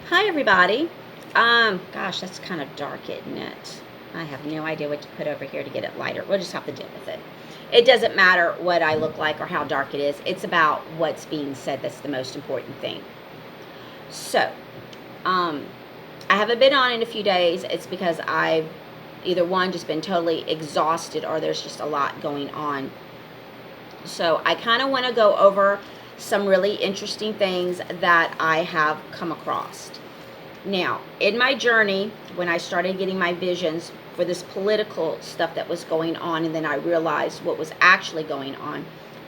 Hi, everybody. Gosh, that's kind of dark, isn't it? I have no idea what to put over here to get it lighter. We'll just have to deal with it. It doesn't matter what I look like or how dark it is. It's about what's being said that's the most important thing. So, um, I haven't been on in a few days. It's because I've either one, just been totally exhausted, or there's just a lot going on. So, I kind of want to go over some really interesting things that I have come across. Now, in my journey, when I started getting my visions for this political stuff that was going on, and then I realized what was actually going on,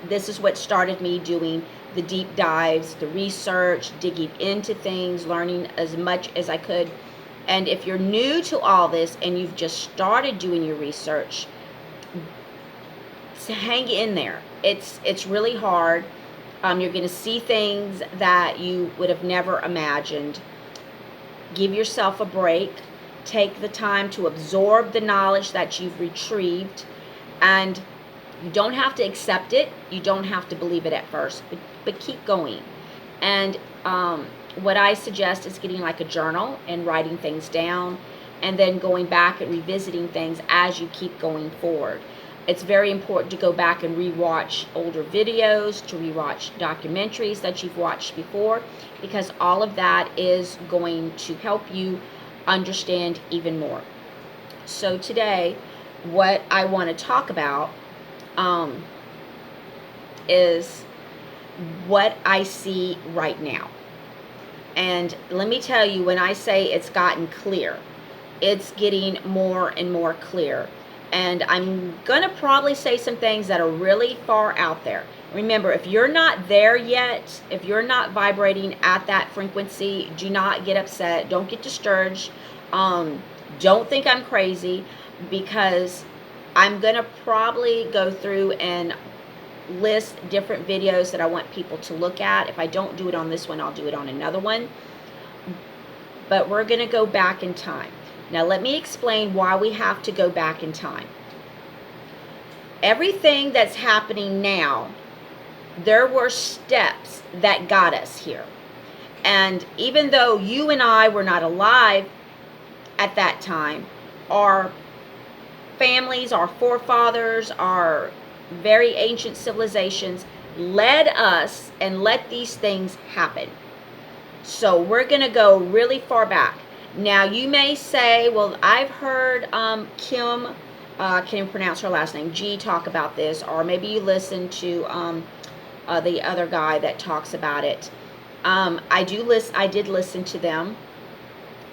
this is what started me doing the deep dives, the research, digging into things, learning as much as I could. And if you're new to all this and you've just started doing your research, hang in there. It's really hard. You're going to see things that you would have never imagined. Give yourself a break. Take the time to absorb the knowledge that you've retrieved. And you don't have to accept it. You don't have to believe it at first. But keep going. And what I suggest is getting like a journal and writing things down. And then going back and revisiting things as you keep going forward. It's very important to go back and rewatch older videos, to rewatch documentaries that you've watched before, because all of that is going to help you understand even more. So today, what I want to talk about is what I see right now. And let me tell you, when I say it's gotten clear, it's getting more and more clear. And I'm going to probably say some things that are really far out there. Remember, if you're not there yet, if you're not vibrating at that frequency, do not get upset. Don't get discouraged. Don't think I'm crazy, because I'm going to probably go through and list different videos that I want people to look at. If I don't do it on this one, I'll do it on another one. But we're going to go back in time. Now, let me explain why we have to go back in time. Everything that's happening now, there were steps that got us here. And even though you and I were not alive at that time, our families, our forefathers, our very ancient civilizations led us and let these things happen. So we're going to go really far back. Now, you may say, well, I've heard Kim, can't even pronounce her last name, G, talk about this, or maybe you listen to the other guy that talks about it. I did listen to them,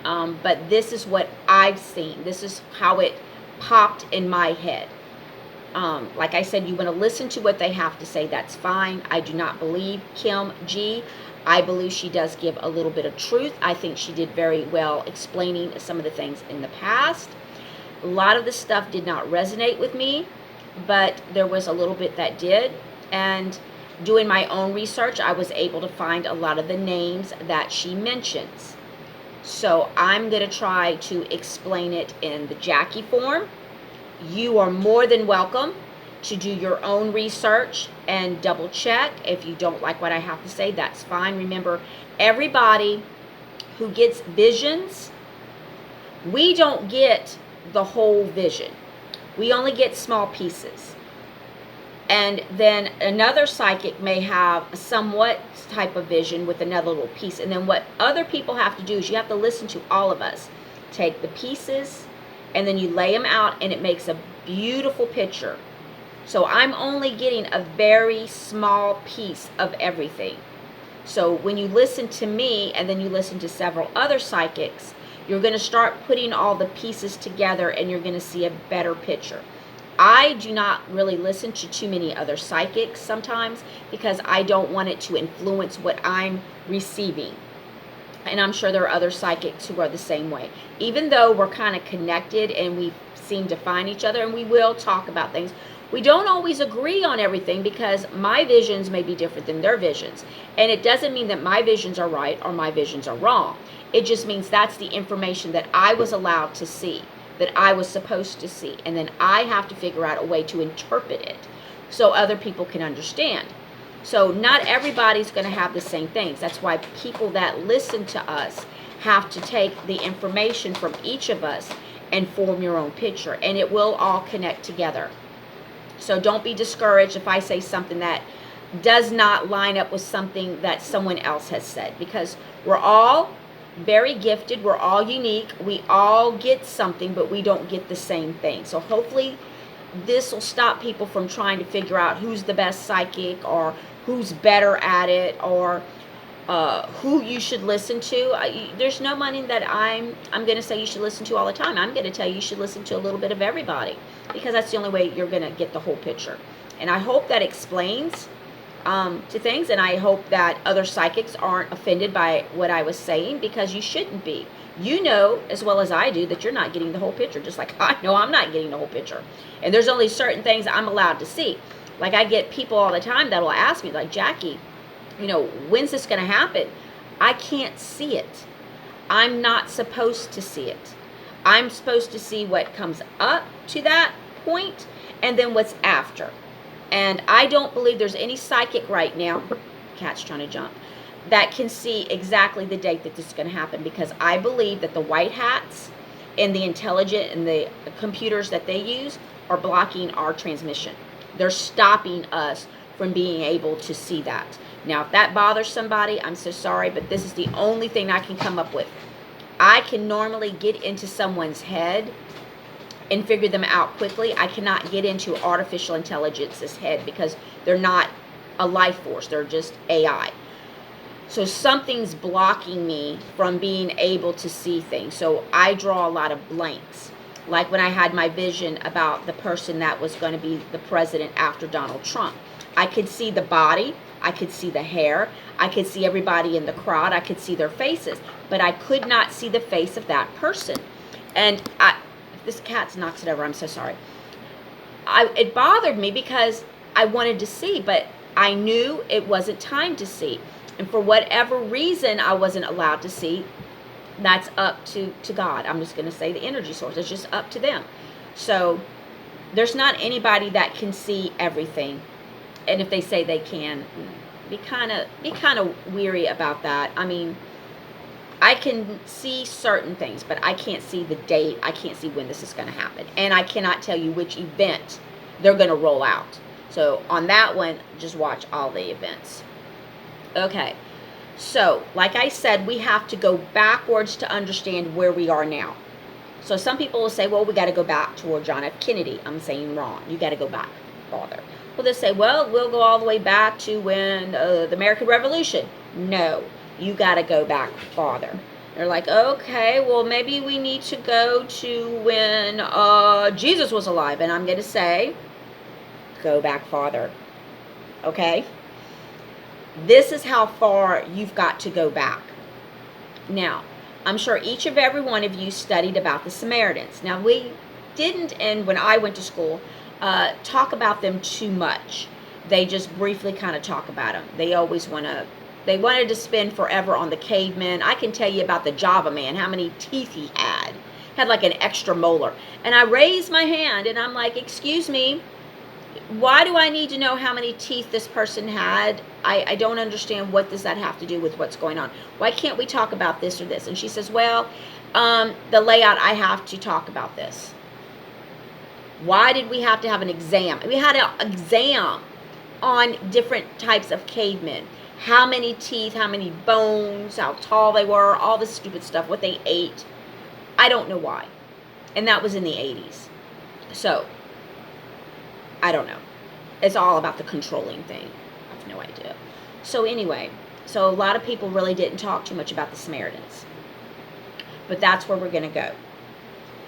but this is what I've seen. This is how it popped in my head. Like I said, you want to listen to what they have to say, that's fine. I do not believe Kim G. I believe she does give a little bit of truth. I think she did very well explaining some of the things in the past. A lot of the stuff did not resonate with me, but there was a little bit that did. And doing my own research, I was able to find a lot of the names that she mentions. So I'm going to try to explain it in the Jackie form. You are more than welcome to do your own research and double check. If you don't like what I have to say, that's fine. Remember, everybody who gets visions, we don't get the whole vision. We only get small pieces. And then another psychic may have a somewhat type of vision with another little piece. And then what other people have to do is you have to listen to all of us. Take the pieces and then you lay them out, and it makes a beautiful picture. So I'm only getting a very small piece of everything. So when you listen to me and then you listen to several other psychics, you're going to start putting all the pieces together and you're going to see a better picture. I do not really listen to too many other psychics sometimes, because I don't want it to influence what I'm receiving. And I'm sure there are other psychics who are the same way. Even though we're kind of connected and we seem to find each other and we will talk about things, we don't always agree on everything, because my visions may be different than their visions. And it doesn't mean that my visions are right or my visions are wrong. It just means that's the information that I was allowed to see, that I was supposed to see. And then I have to figure out a way to interpret it so other people can understand. So not everybody's going to have the same things. That's why people that listen to us have to take the information from each of us and form your own picture, and it will all connect together. So don't be discouraged if I say something that does not line up with something that someone else has said, because we're all very gifted, we're all unique, we all get something, but we don't get the same thing. So hopefully this will stop people from trying to figure out who's the best psychic or who's better at it, or who you should listen to. There's no money that I'm going to say you should listen to all the time. I'm going to tell you should listen to a little bit of everybody, because that's the only way you're going to get the whole picture. And I hope that explains to things, and I hope that other psychics aren't offended by what I was saying, because you shouldn't be. You know as well as I do that you're not getting the whole picture, just like I know I'm not getting the whole picture. And there's only certain things I'm allowed to see. Like, I get people all the time that will ask me, like, Jackie, you know, when's this going to happen? I can't see it. I'm not supposed to see it. I'm supposed to see what comes up to that point and then what's after. And I don't believe there's any psychic right now, cat's trying to jump, that can see exactly the date that this is going to happen, because I believe that the white hats and the intelligent and the computers that they use are blocking our transmission. They're stopping us from being able to see that. Now, if that bothers somebody, I'm so sorry, but this is the only thing I can come up with. I can normally get into someone's head and figure them out quickly. I cannot get into artificial intelligence's head, because they're not a life force. They're just AI. So something's blocking me from being able to see things. So I draw a lot of blanks. Like when I had my vision about the person that was going to be the president after Donald Trump. I could see the body, I could see the hair, I could see everybody in the crowd, I could see their faces, but I could not see the face of that person. And if this cat knocks it over, I'm so sorry. It bothered me because I wanted to see, but I knew it wasn't time to see. And for whatever reason I wasn't allowed to see, that's up to God. I'm just going to say the energy source. It's just up to them. So there's not anybody that can see everything. And if they say they can, be kind of weary about that. I mean, I can see certain things, but I can't see the date. I can't see when this is going to happen. And I cannot tell you which event they're going to roll out. So on that one, just watch all the events. Okay. So, like I said, we have to go backwards to understand where we are now. So some people will say, well, we got to go back toward John F. Kennedy. I'm saying wrong. You got to go back farther. Well, they'll say, well, we'll go all the way back to when the American Revolution. No, you got to go back farther. They're like, okay, well, maybe we need to go to when Jesus was alive. And I'm going to say, go back farther. Okay? This is how far you've got to go back. Now, I'm sure each of every one of you studied about the Samaritans. Now, we didn't, and when I went to school, talk about them too much. They just briefly kind of talk about them. They wanted to spend forever on the cavemen. I can tell you about the Java man, how many teeth he had like an extra molar. And I raised my hand and I'm like, excuse me, why do I need to know how many teeth this person had? I don't understand. What does that have to do with what's going on? Why can't we talk about this or this? And she says, well, the layout, I have to talk about this. Why did we have to have an exam? We had an exam on different types of cavemen. How many teeth, how many bones, how tall they were, all this stupid stuff, what they ate. I don't know why. And that was in the 80s. So, I don't know. It's all about the controlling thing. I have no idea. So anyway, so a lot of people really didn't talk too much about the Samaritans. But that's where we're going to go.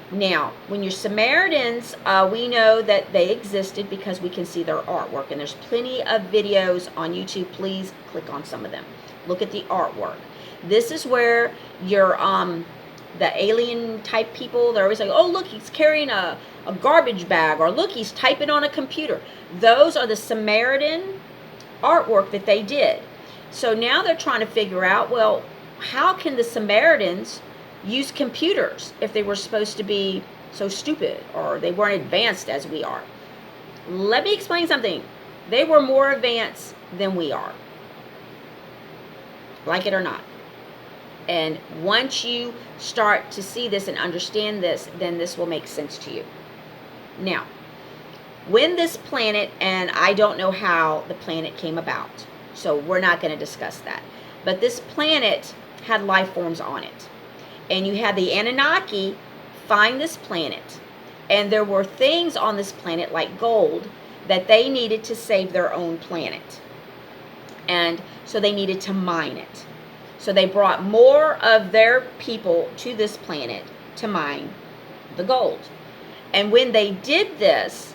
Now, when you're Samaritans, we know that they existed because we can see their artwork. And there's plenty of videos on YouTube. Please click on some of them. Look at the artwork. This is where your the alien type people, they're always like, oh, look, he's carrying a garbage bag, or look, he's typing on a computer. Those are the Samaritan artwork that they did. So now they're trying to figure out, well, how can the Samaritans use computers if they were supposed to be so stupid, or they weren't advanced as we are? Let me explain something. They were more advanced than we are, like it or not. And once you start to see this and understand this, then this will make sense to you. Now, when this planet, and I don't know how the planet came about, so we're not going to discuss that, but this planet had life forms on it. And you had the Anunnaki find this planet, and there were things on this planet like gold that they needed to save their own planet. And so they needed to mine it. So they brought more of their people to this planet to mine the gold. And when they did this,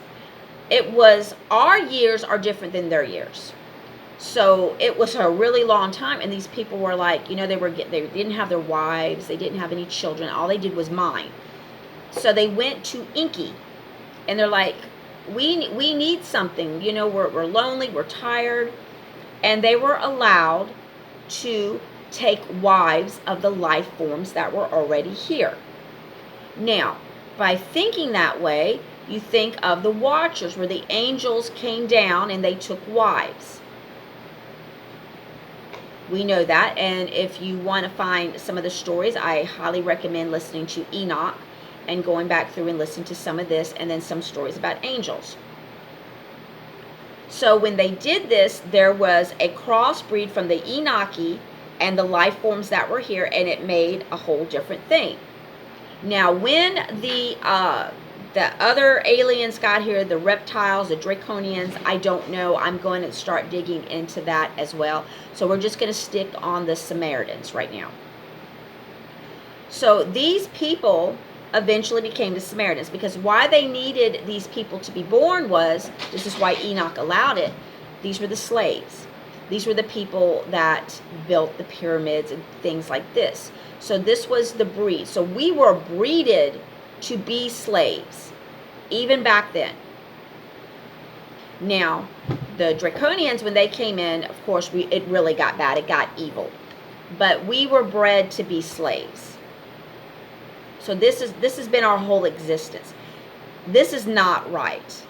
it was, our years are different than their years. So it was a really long time, and these people were like, you know, they didn't have their wives, they didn't have any children, all they did was mine. So they went to Enki, and they're like, we need something, you know, we're lonely, we're tired. And they were allowed to take wives of the life forms that were already here. Now, by thinking that way, you think of the Watchers, where the angels came down and they took wives. We know that, and if you want to find some of the stories, I highly recommend listening to Enoch and going back through and listening to some of this, and then some stories about angels. So when they did this, there was a crossbreed from the Enochi and the life forms that were here, and it made a whole different thing. Now, when the other aliens got here, the reptiles, the draconians, I don't know. I'm going to start digging into that as well. So we're just going to stick on the Samaritans right now. So these people eventually became the Samaritans, because why they needed these people to be born was, this is why Enoch allowed it, these were the slaves. These were the people that built the pyramids and things like this. So this was the breed. So we were breeded to be slaves, even back then. Now, the Draconians, when they came in, of course, it really got bad. It got evil. But we were bred to be slaves. So this has been our whole existence. This is not right.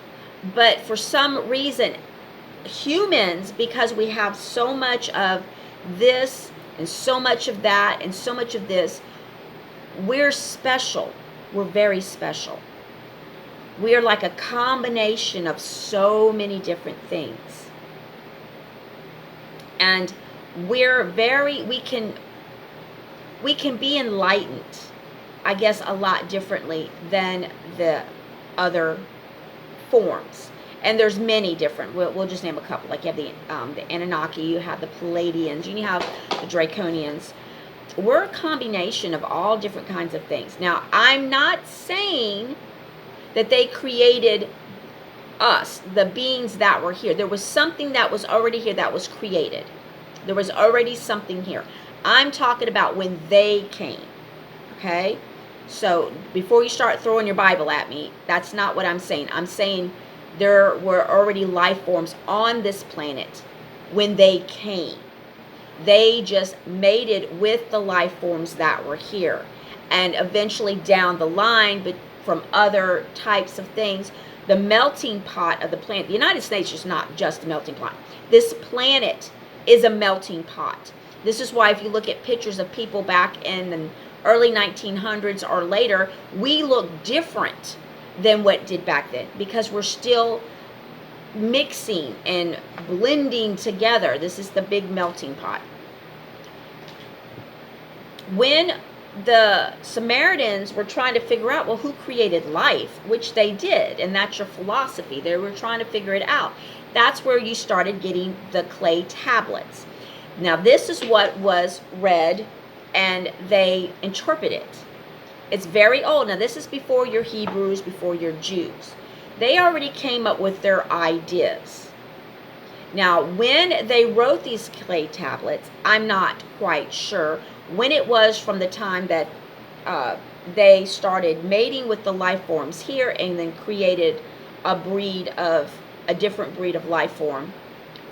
But for some reason, humans, because we have so much of this and so much of that and so much of this, we're special. We're very special. We are like a combination of so many different things. And we're we can be enlightened, I guess, a lot differently than the other forms. And there's many different, we'll just name a couple. Like you have the Anunnaki, you have the Pleiadians, and you have the Draconians. We're a combination of all different kinds of things. Now, I'm not saying that they created us, the beings that were here. There was something that was already here that was created. There was already something here. I'm talking about when they came, okay? So before you start throwing your Bible at me, that's not what I'm saying. I'm saying there were already life forms on this planet when they came. They just mated with the life forms that were here. And eventually down the line, but from other types of things, the melting pot of the planet, the United States is not just a melting pot. This planet is a melting pot. This is why if you look at pictures of people back in the early 1900s or later, we look different than what did back then, because we're still mixing and blending together. This is the big melting pot. When the Samaritans were trying to figure out, well, who created life, which they did, and that's your philosophy. They were trying to figure it out. That's where you started getting the clay tablets. Now, this is what was read, and they interpret it. It's very old. Now, this is before your Hebrews, before your Jews. They already came up with their ideas. Now, when they wrote these clay tablets, I'm not quite sure when it was from the time that they started mating with the life forms here and then created a different breed of life form.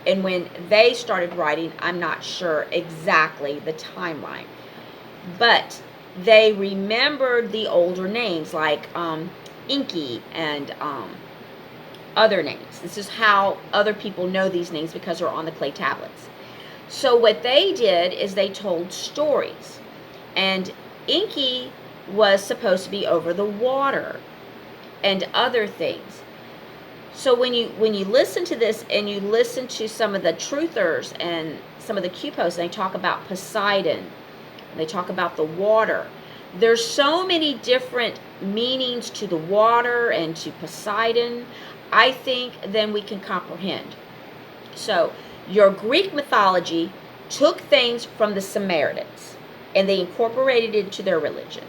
And when they started writing, I'm not sure exactly the timeline. But they remembered the older names like Enki and other names. This is how other people know these names, because they're on the clay tablets. So what they did is they told stories. And Enki was supposed to be over the water and other things. So when you listen to this, and you listen to some of the truthers and some of the Q posts, and they talk about Poseidon, they talk about the water. There's so many different meanings to the water and to Poseidon, I think, than we can comprehend. So your Greek mythology took things from the Samaritans and they incorporated it into their religion.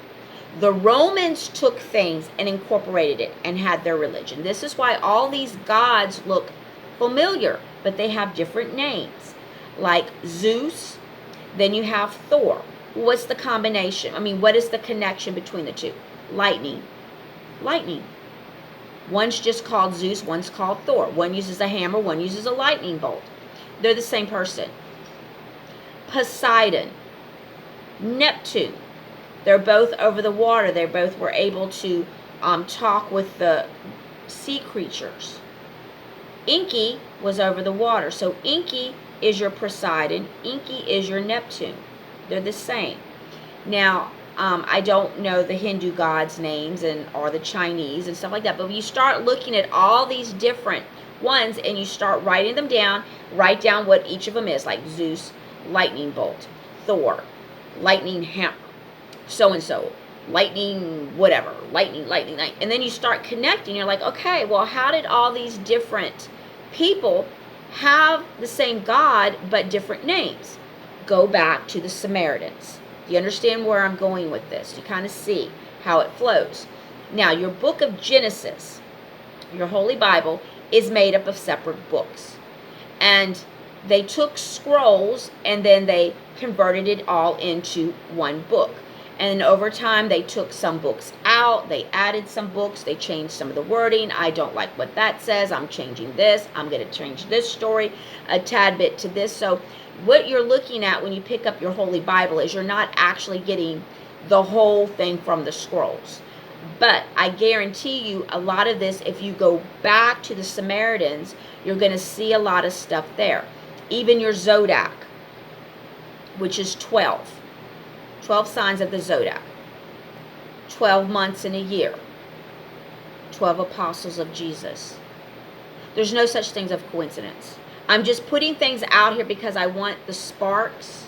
The Romans took things and incorporated it and had their religion. This is why all these gods look familiar, but they have different names. Like Zeus, then you have Thor. What's the combination? I mean, what is the connection between the two? Lightning. Lightning. One's just called Zeus, one's called Thor. One uses a hammer, one uses a lightning bolt. They're the same person. Poseidon. Neptune. They're both over the water. They both were able to talk with the sea creatures. Enki was over the water. So Enki is your Poseidon. Enki is your Neptune. They're the same. Now, I don't know the Hindu gods' names or the Chinese and stuff like that. But when you start looking at all these different ones and you start writing them down, write down what each of them is. Like Zeus, lightning bolt. Thor, lightning hammer. So-and-so, lightning whatever, lightning. And then you start connecting. You're like, okay, well, how did all these different people have the same God but different names? Go back to the Samaritans. Do you understand where I'm going with this? You kind of see how it flows. Now, your book of Genesis, your Holy Bible, is made up of separate books. And they took scrolls and then they converted it all into one book. And over time, they took some books out. They added some books. They changed some of the wording. I don't like what that says. I'm changing this. I'm going to change this story a tad bit to this. So what you're looking at when you pick up your Holy Bible is you're not actually getting the whole thing from the scrolls. But I guarantee you a lot of this, if you go back to the Samaritans, you're going to see a lot of stuff there. Even your Zodiac, which is 12. 12 signs of the Zodiac. 12 months in a year. 12 apostles of Jesus. There's no such thing as coincidence. I'm just putting things out here because I want the sparks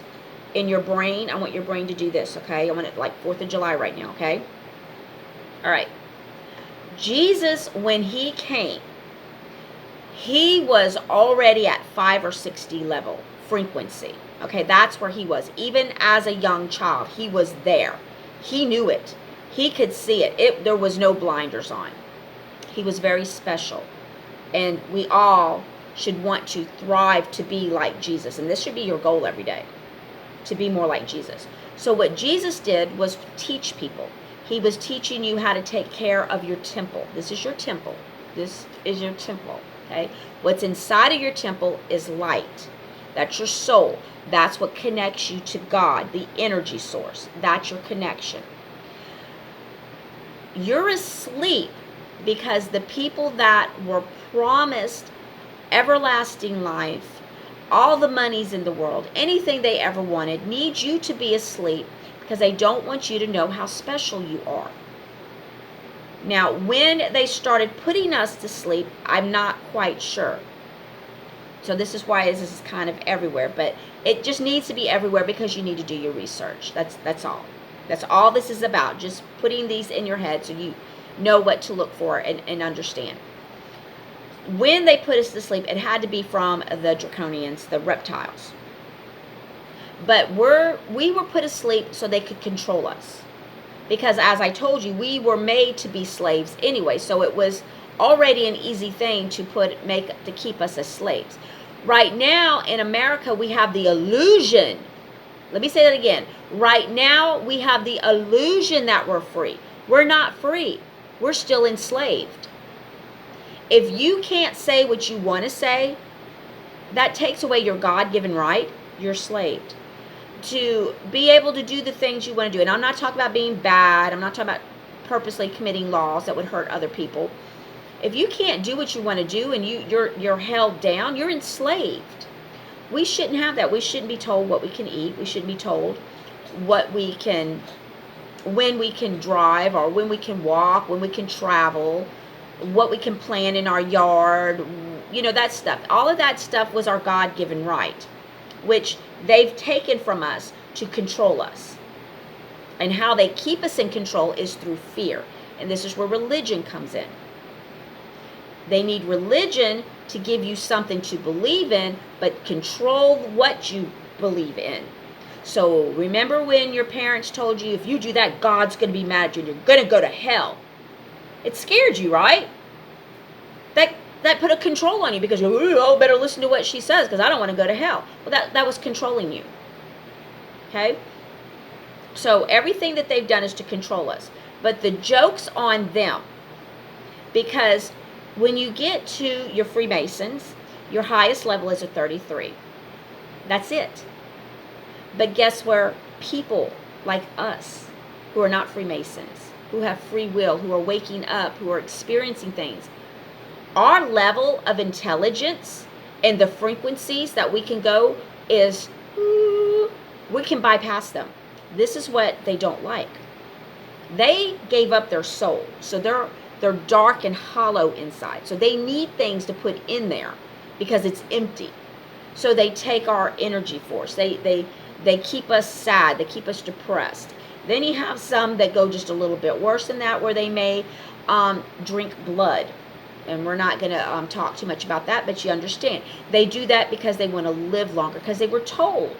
in your brain. I want your brain to do this, okay? I want it like 4th of July right now, okay? All right. Jesus, when he came, he was already at 5 or 60 level frequency. Okay, that's where he was. Even as a young child, he was there. He knew it. He could see it. There was no blinders on. He was very special. And we all should want to thrive to be like Jesus. And this should be your goal every day, to be more like Jesus. So what Jesus did was teach people. He was teaching you how to take care of your temple. This is your temple. This is your temple. Okay? What's inside of your temple is light. That's your soul. That's what connects you to God, the energy source. That's your connection. You're asleep because the people that were promised everlasting life, all the monies in the world, anything they ever wanted, need you to be asleep because they don't want you to know how special you are. Now, when they started putting us to sleep, I'm not quite sure. So this is why this is kind of everywhere, but it just needs to be everywhere because you need to do your research. That's all. That's all this is about, just putting these in your head so you know what to look for and understand. When they put us to sleep, it had to be from the draconians, the reptiles. But we were put asleep so they could control us. Because as I told you, we were made to be slaves anyway, so it was already an easy thing to keep us as slaves. Right now in America, we have the illusion. Let me say that again. Right now, we have the illusion that we're free. We're not free. We're still enslaved. If you can't say what you want to say, that takes away your God-given right. You're slaved. To be able to do the things you want to do. And I'm not talking about being bad. I'm not talking about purposely committing laws that would hurt other people. If you can't do what you want to do and you're held down, you're enslaved. We shouldn't have that. We shouldn't be told what we can eat. We shouldn't be told what we can, when we can drive, or when we can walk, when we can travel, what we can plant in our yard, that stuff. All of that stuff was our God-given right, which they've taken from us to control us. And how they keep us in control is through fear. And this is where religion comes in. They need religion to give you something to believe in, but control what you believe in. So remember when your parents told you, if you do that, God's going to be mad at you and you're going to go to hell. It scared you, right? That put a control on you because you better listen to what she says because I don't want to go to hell. Well, that was controlling you. Okay? So everything that they've done is to control us. But the joke's on them. Because when you get to your Freemasons, your highest level is a 33. That's it. But guess where people like us, who are not Freemasons, who have free will, who are waking up, who are experiencing things, our level of intelligence and the frequencies that we can go is, we can bypass them. This is what they don't like. They gave up their soul. So they're dark and hollow inside. So they need things to put in there because it's empty. So they take our energy force. They keep us sad. They keep us depressed. Then you have some that go just a little bit worse than that, where they may drink blood. And we're not going to talk too much about that, but you understand. They do that because they want to live longer, because they were told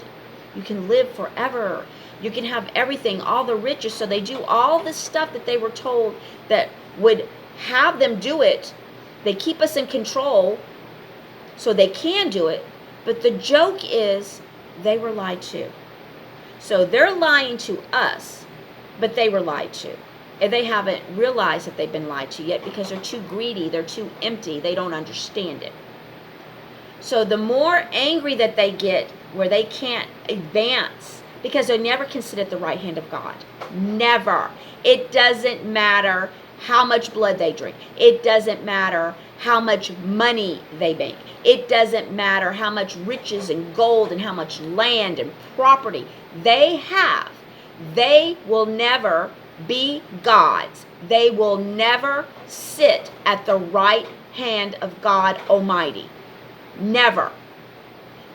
you can live forever. You can have everything, all the riches. So they do all the stuff that they were told that would have them do it. They keep us in control so they can do it. But the joke is they were lied to. So they're lying to us, but they were lied to. And they haven't realized that they've been lied to yet because they're too greedy, they're too empty, they don't understand it. So the more angry that they get where they can't advance, because they never considered the right hand of God. Never. It doesn't matter how much blood they drink. It doesn't matter how much money they make. It doesn't matter how much riches and gold and how much land and property they have. They will never be gods. They will never sit at the right hand of God Almighty. Never.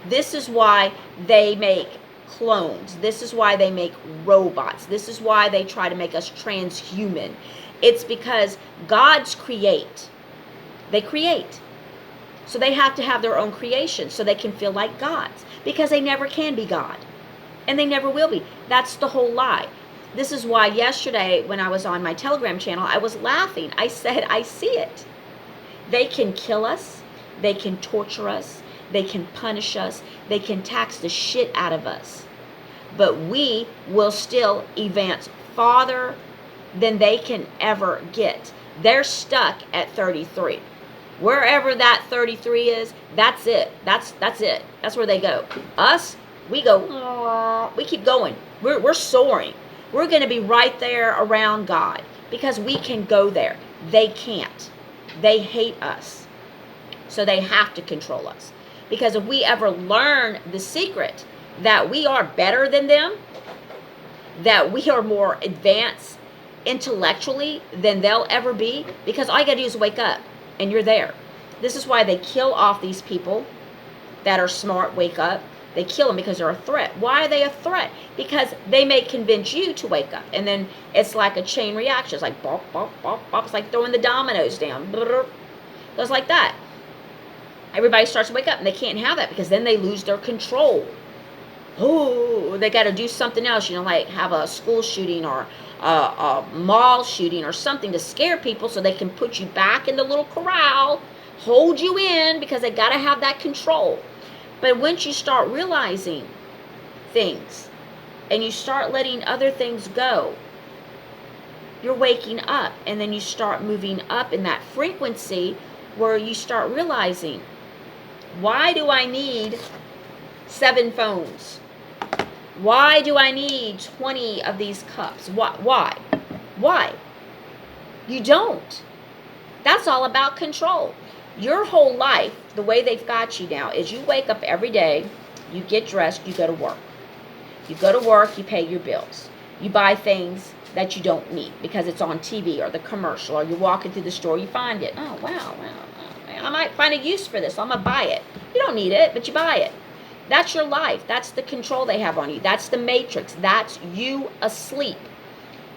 This is why they make clones. This is why they make robots. This is why they try to make us transhuman. It's because gods create. They create. So they have to have their own creation so they can feel like gods, because they never can be God. And they never will be. That's the whole lie. This is why yesterday when I was on my Telegram channel, I was laughing. I said, I see it. They can kill us. They can torture us. They can punish us. They can tax the shit out of us. But we will still advance farther than they can ever get. They're stuck at 33. Wherever that 33 is, that's it. That's it. That's where they go. Us, we go, we keep going. We're soaring. We're going to be right there around God because we can go there. They can't. They hate us. So they have to control us. Because if we ever learn the secret that we are better than them, that we are more advanced intellectually than they'll ever be, because all you got to do is wake up and you're there. This is why they kill off these people that are smart, wake up. They kill them because they're a threat. Why are they a threat? Because they may convince you to wake up. And then it's like a chain reaction. It's like bop, bop, bop, bop. It's like throwing the dominoes down. Goes like that. Everybody starts to wake up, and they can't have that because then they lose their control. Oh, they got to do something else, like have a school shooting or a mall shooting or something to scare people so they can put you back in the little corral, hold you in because they got to have that control. But once you start realizing things and you start letting other things go, you're waking up, and then you start moving up in that frequency where you start realizing, why do I need 7 phones? Why do I need 20 of these cups? Why? You don't. That's all about control. Your whole life, the way they've got you now, is you wake up every day, you get dressed, you go to work. You go to work, you pay your bills. You buy things that you don't need because it's on TV or the commercial, or you're walking through the store, you find it. Oh, wow, I might find a use for this, so I'm going to buy it. You don't need it, but you buy it. That's your life. That's the control they have on you. That's the matrix. That's you asleep.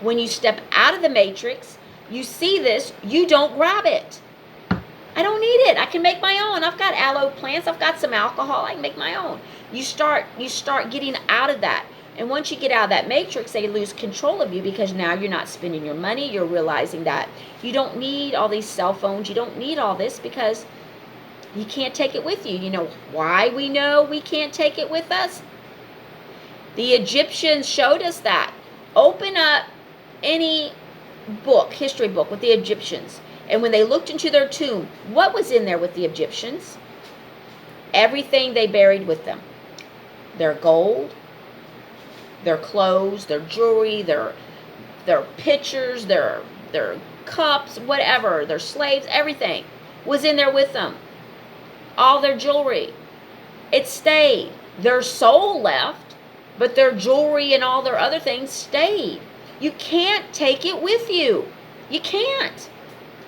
When you step out of the matrix, you see this, you don't grab it. I don't need it. I can make my own. I've got aloe plants. I've got some alcohol. I can make my own. You start getting out of that. And once you get out of that matrix, they lose control of you, because now you're not spending your money. You're realizing that you don't need all these cell phones. You don't need all this because you can't take it with you. You know why we know we can't take it with us? The Egyptians showed us that. Open up any book, history book with the Egyptians. And when they looked into their tomb, what was in there with the Egyptians? Everything they buried with them. Their gold, their clothes, their jewelry, their pictures, their cups, whatever, their slaves, everything was in there with them. All their jewelry. It stayed. Their soul left, but their jewelry and all their other things stayed. You can't take it with you. You can't.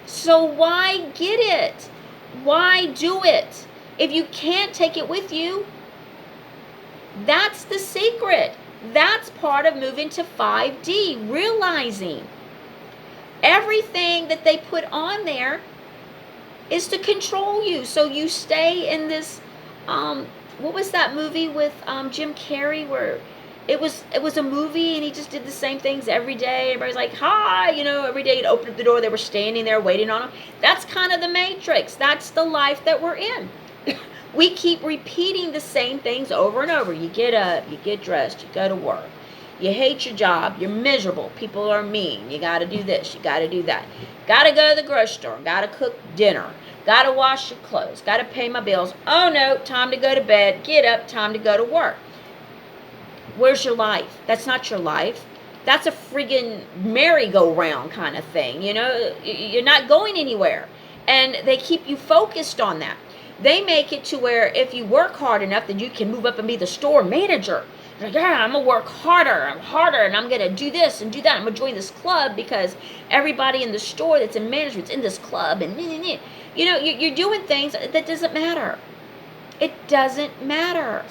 So why get it? Why do it? If you can't take it with you, that's the secret. That's part of moving to 5D, realizing everything that they put on there is to control you. So you stay in this, what was that movie with Jim Carrey where it was a movie and he just did the same things every day. Everybody's like, hi, every day he'd open up the door, they were standing there waiting on him. That's kind of the matrix. That's the life that we're in. We keep repeating the same things over and over. You get up, you get dressed, you go to work. You hate your job, you're miserable, people are mean, you got to do this, you got to do that. Got to go to the grocery store, got to cook dinner, got to wash your clothes, got to pay my bills. Oh no, time to go to bed, get up, time to go to work. Where's your life? That's not your life. That's a friggin' merry-go-round kind of thing, You're not going anywhere. And they keep you focused on that. They make it to where if you work hard enough, then you can move up and be the store manager. You're like, yeah, I'm going to work harder, and I'm going to do this and do that. I'm going to join this club because everybody in the store that's in management's in this club. And, you're doing things that doesn't matter. It doesn't matter.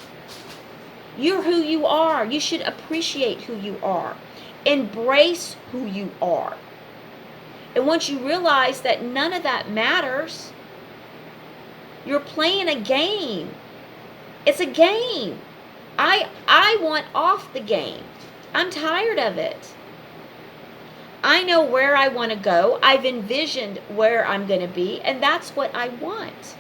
You're who you are. You should appreciate who you are. Embrace who you are. And once you realize that none of that matters, you're playing a game. It's a game. I want off the game. I'm tired of it. I know where I want to go. I've envisioned where I'm going to be, and that's what I want.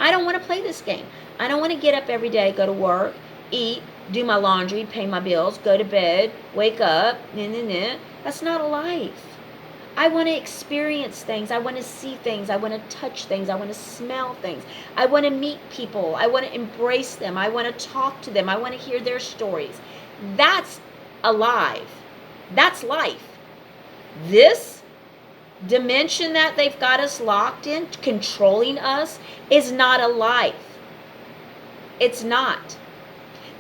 I don't want to play this game. I don't want to get up every day, go to work, eat, do my laundry, pay my bills, go to bed, wake up. That's not a life. I want to experience things. I want to see things. I want to touch things. I want to smell things. I want to meet people. I want to embrace them. I want to talk to them. I want to hear their stories. That's alive. That's life. This dimension that they've got us locked in, controlling us, is not a life. It's not.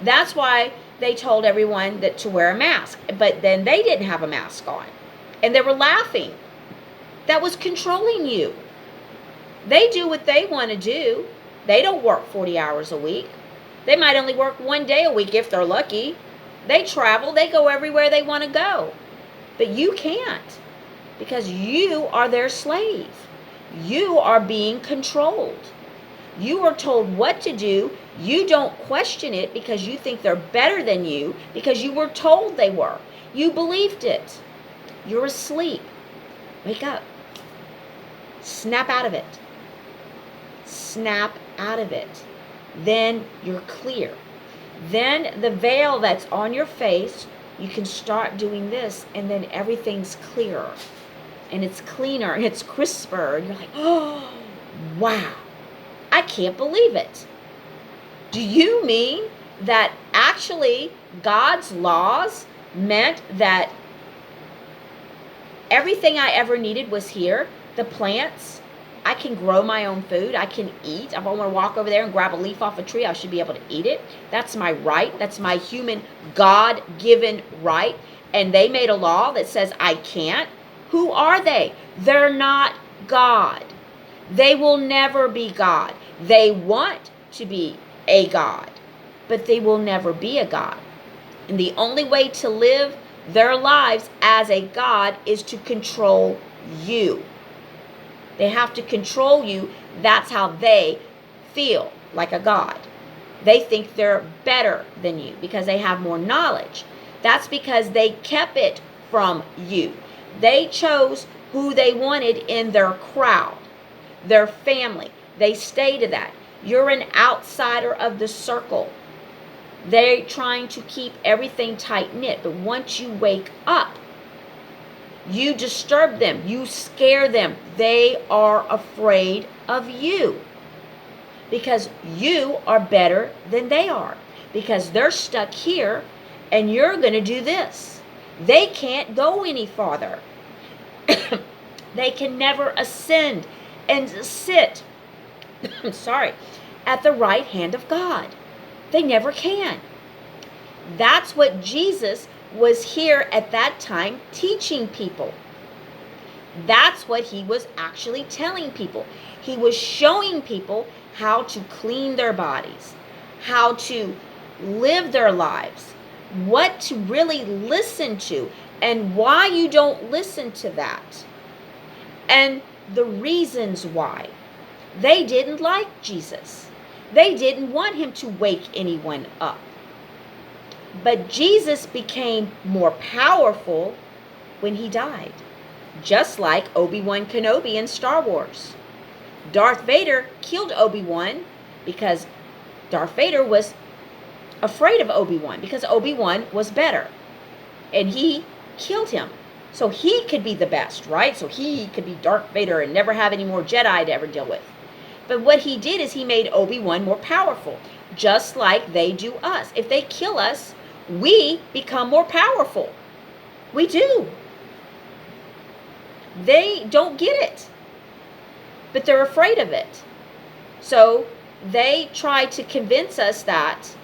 That's why they told everyone that to wear a mask. But then they didn't have a mask on. And they were laughing. That was controlling you. They do what they want to do. They don't work 40 hours a week. They might only work one day a week if they're lucky. They travel. They go everywhere they want to go. But you can't, because you are their slave. You are being controlled. You are told what to do. You don't question it because you think they're better than you, because you were told they were. You believed it. You're asleep. Wake up. Snap out of it. Snap out of it. Then you're clear. Then the veil that's on your face, you can start doing this, and then everything's clearer. And it's cleaner, and it's crisper. And you're like, oh, wow. I can't believe it. Do you mean that actually God's laws meant that everything I ever needed was here? The plants, I can grow my own food. I can eat. If I want to walk over there and grab a leaf off a tree, I should be able to eat it. That's my right. That's my human, God-given right. And they made a law that says I can't. Who are they? They're not God. They will never be God. They want to be a God, but they will never be a God. And the only way to live their lives as a God is to control you. They have to control you. That's how they feel like a God. They think they're better than you because they have more knowledge. That's because they kept it from you. They chose who they wanted in their crowd, their family. They stay to that. You're an outsider of the circle. They're trying to keep everything tight-knit. But once you wake up, you disturb them. You scare them. They are afraid of you because you are better than they are, because they're stuck here and you're going to do this. They can't go any farther. They can never ascend and sit, at the right hand of God. They never can. That's what Jesus was here at that time teaching people. That's what he was actually telling people. He was showing people how to clean their bodies, how to live their lives, what to really listen to, and why you don't listen to that, and the reasons why. They didn't like Jesus. They didn't want him to wake anyone up. But Jesus became more powerful when he died, just like Obi-Wan Kenobi in Star Wars. Darth Vader killed Obi-Wan because Darth Vader was afraid of Obi-Wan because Obi-Wan was better. And he killed him. So he could be the best, right? So he could be Darth Vader and never have any more Jedi to ever deal with. But what he did is he made Obi-Wan more powerful, just like they do us. If they kill us, we become more powerful. We do. They don't get it, but they're afraid of it. So they try to convince us that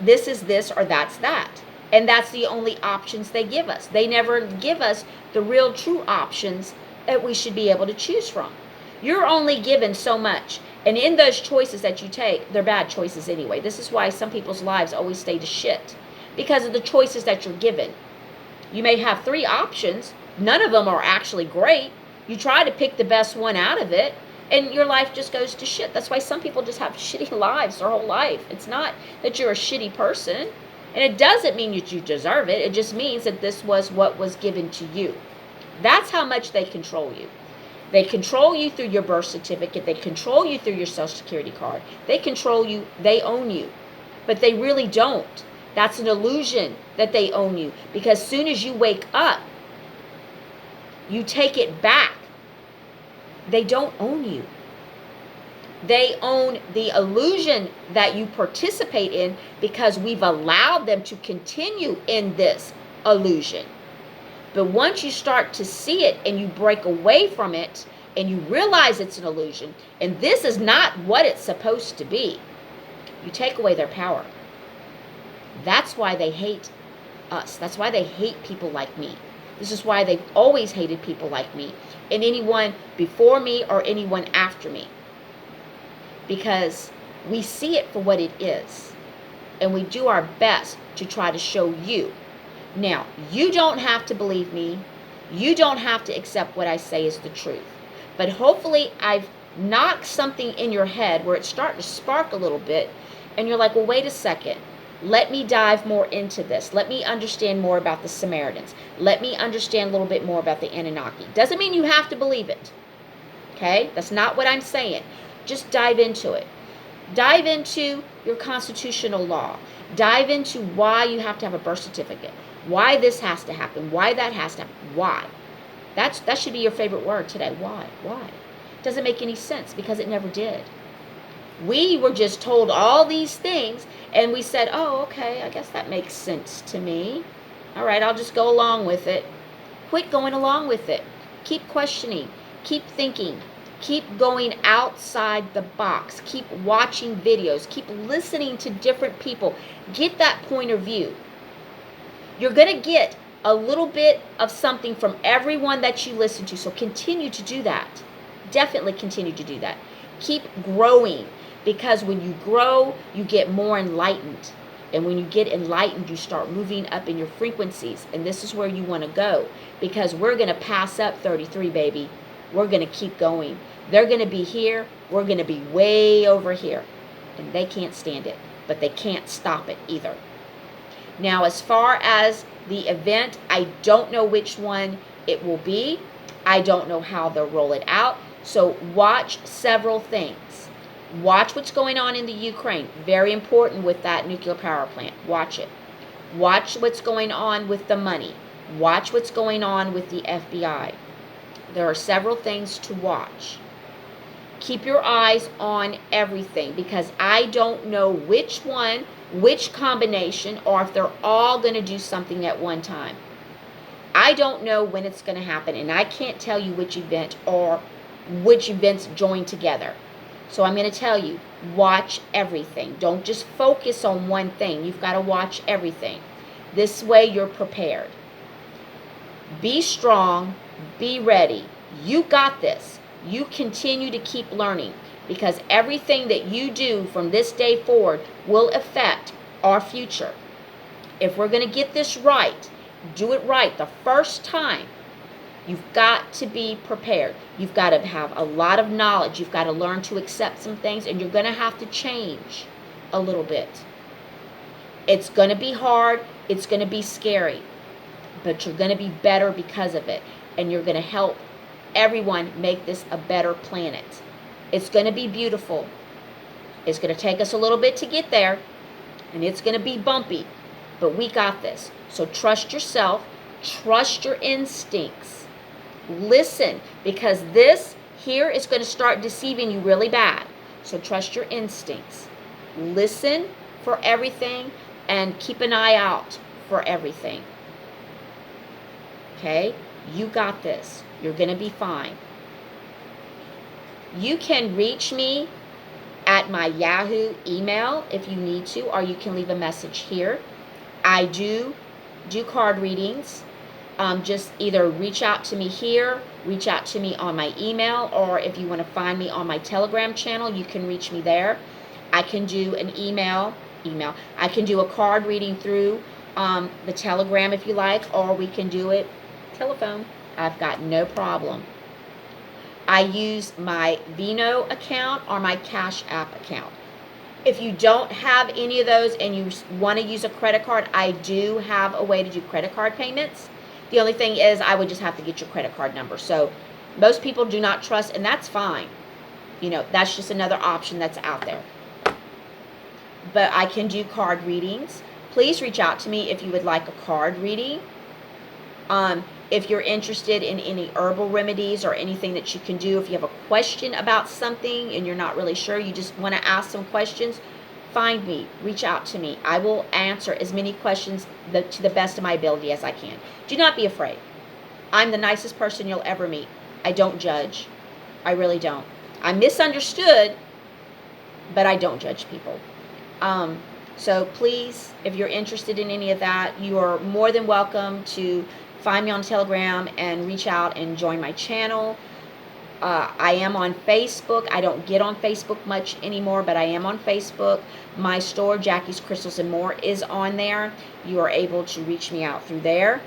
this is this or that's that. And that's the only options they give us. They never give us the real true options that we should be able to choose from. You're only given so much. And in those choices that you take, they're bad choices anyway. This is why some people's lives always stay to shit, because of the choices that you're given. You may have 3 options. None of them are actually great. You try to pick the best one out of it, and your life just goes to shit. That's why some people just have shitty lives their whole life. It's not that you're a shitty person. And it doesn't mean that you deserve it. It just means that this was what was given to you. That's how much they control you. They control you through your birth certificate. They control you through your Social Security card. They control you. They own you. But they really don't. That's an illusion that they own you. Because as soon as you wake up, you take it back. They don't own you. They own the illusion that you participate in because we've allowed them to continue in this illusion. But once you start to see it and you break away from it and you realize it's an illusion and this is not what it's supposed to be, you take away their power. That's why they hate us. That's why they hate people like me. This is why they've always hated people like me and anyone before me or anyone after me. Because we see it for what it is. And we do our best to try to show you. Now, you don't have to believe me. You don't have to accept what I say is the truth. But hopefully I've knocked something in your head where it's starting to spark a little bit. And you're like, well, wait a second. Let me dive more into this. Let me understand more about the Samaritans. Let me understand a little bit more about the Anunnaki. Doesn't mean you have to believe it. Okay? That's not what I'm saying. Just dive into it. Dive into your constitutional law. Dive into why you have to have a birth certificate. Why this has to happen. Why that has to happen. Why? That should be your favorite word today. Why? Why? It doesn't make any sense because it never did. We were just told all these things and we said, oh, okay, I guess that makes sense to me. All right, I'll just go along with it. Quit going along with it. Keep questioning. Keep thinking. Keep going outside the box. Keep watching videos. Keep listening to different people. Get that point of view. You're going to get a little bit of something from everyone that you listen to. So continue to do that. Definitely continue to do that. Keep growing, because when you grow, you get more enlightened. And when you get enlightened, you start moving up in your frequencies. And this is where you want to go, because we're going to pass up 33, baby. We're going to keep going. They're going to be here. We're going to be way over here. And they can't stand it, but they can't stop it either. Now, as far as the event, I don't know which one it will be. I don't know how they'll roll it out. So watch several things. Watch what's going on in the Ukraine. Very important with that nuclear power plant. Watch it. Watch what's going on with the money. Watch what's going on with the FBI. There are several things to watch. Keep your eyes on everything, because I don't know which one, which combination, or if they're all going to do something at one time. I don't know when it's going to happen, and I can't tell you which event or which events join together. So I'm going to tell you, watch everything. Don't just focus on one thing. You've got to watch everything. This way you're prepared. Be strong. Be ready. You got this. You continue to keep learning, because everything that you do from this day forward will affect our future. If we're going to get this right, do it right the first time, you've got to be prepared. You've got to have a lot of knowledge. You've got to learn to accept some things, and you're going to have to change a little bit. It's going to be hard. It's going to be scary, but you're going to be better because of it, and you're going to help everyone make this a better planet. It's going to be beautiful. It's going to take us a little bit to get there, and it's going to be bumpy, but we got this. So trust yourself. Trust your instincts. Listen, because this here is going to start deceiving you really bad. So trust your instincts. Listen for everything and keep an eye out for everything. Okay? You got this. You're going to be fine. You can reach me at my Yahoo email if you need to, or you can leave a message here. I do card readings. Just either reach out to me here, reach out to me on my email, or if you want to find me on my Telegram channel, you can reach me there. I can do an email. I can do a card reading through the Telegram if you like, or we can do it telephone. I've got no problem. I use my Vino account or my Cash App account. If you don't have any of those and you want to use a credit card, I do have a way to do credit card payments. The only thing is I would just have to get your credit card number. So most people do not trust, and that's fine. You know, that's just another option that's out there. But I can do card readings. Please reach out to me if you would like a card reading. If you're interested in any herbal remedies or anything that you can do, if you have a question about something and you're not really sure, you just want to ask some questions, find me, reach out to me. I will answer as many questions to the best of my ability as I can. Do not be afraid. I'm the nicest person you'll ever meet. I don't judge. I really don't. I'm misunderstood, but I don't judge people. So please, if you're interested in any of that, you are more than welcome to find me on Telegram and reach out and join my channel. I am on Facebook. I don't get on Facebook much anymore, but I am on Facebook. My store, Jackie's Crystals and More, is on there. You are able to reach me out through there.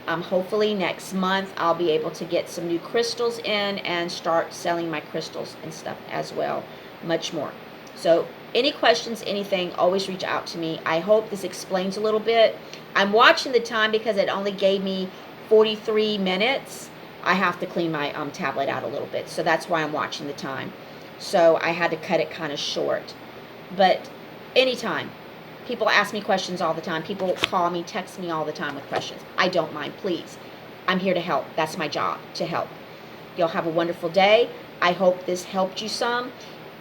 Hopefully next month I'll be able to get some new crystals in and start selling my crystals and stuff as well. Much more. So any questions, anything, always reach out to me. I hope this explains a little bit. I'm watching the time because it only gave me 43 minutes. I have to clean my tablet out a little bit, so that's why I'm watching the time. So I had to cut it kind of short. But anytime. People ask me questions all the time. People call me, text me all the time with questions. I don't mind, please. I'm here to help. That's my job, to help. You'll have a wonderful day. I hope this helped you some.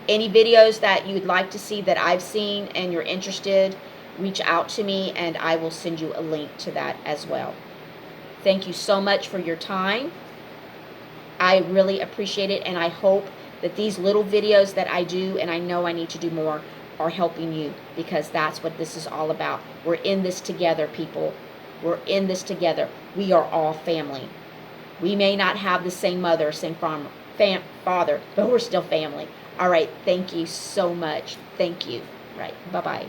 Any videos that you'd like to see that I've seen and you're interested, reach out to me and I will send you a link to that as well. Thank you so much for your time. I really appreciate it, and I hope that these little videos that I do, and I know I need to do more, are helping you, because that's what this is all about. We're in this together, people. We're in this together. We are all family. We may not have the same mother, same father, but we're still family. All right, thank you so much. Thank you. Right, bye-bye.